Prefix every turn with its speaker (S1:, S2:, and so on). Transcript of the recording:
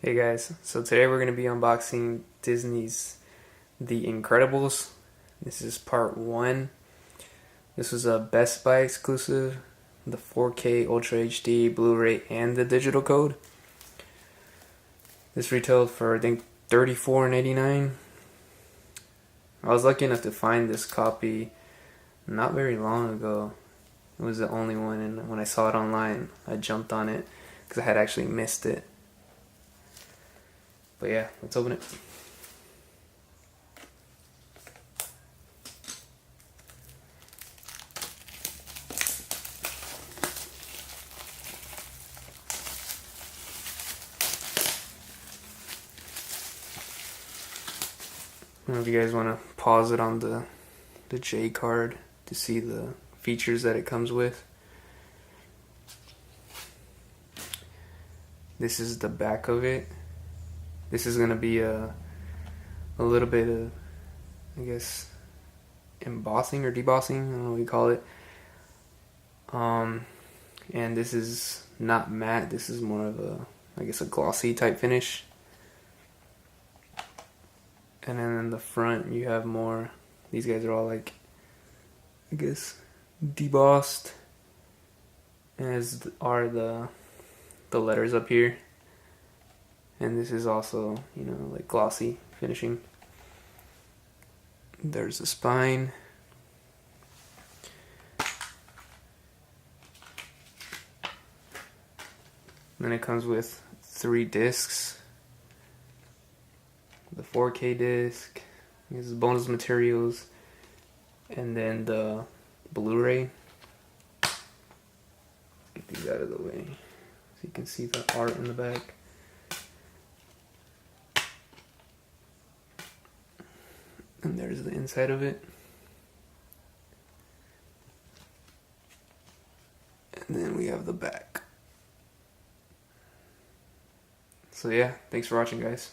S1: Hey guys, so today we're going to be unboxing Disney's The Incredibles. This is part 1. This was a Best Buy exclusive, the 4K Ultra HD Blu-ray and the digital code. This retailed for I think $34.89. I was lucky enough to find this copy not very long ago. It was the only one, and when I saw it online I jumped on it because I had actually missed it. But yeah, let's open it. I don't know if you guys want to pause it on the J card to see the features that it comes with. This is the back of it. This is going to be a little bit of, I guess, embossing or debossing, I don't know what you call it. And this is not matte, this is more of a, I guess, a glossy type finish. And then in the front you have more, these guys are all like, I guess, debossed, as are the letters up here. And this is also, like glossy finishing. There's the spine. Then it comes with 3 discs. The 4K disc, this is bonus materials, and then the Blu-ray. Get these out of the way so you can see the art in the back. And there's the inside of it. And then we have the back. So yeah, thanks for watching, guys.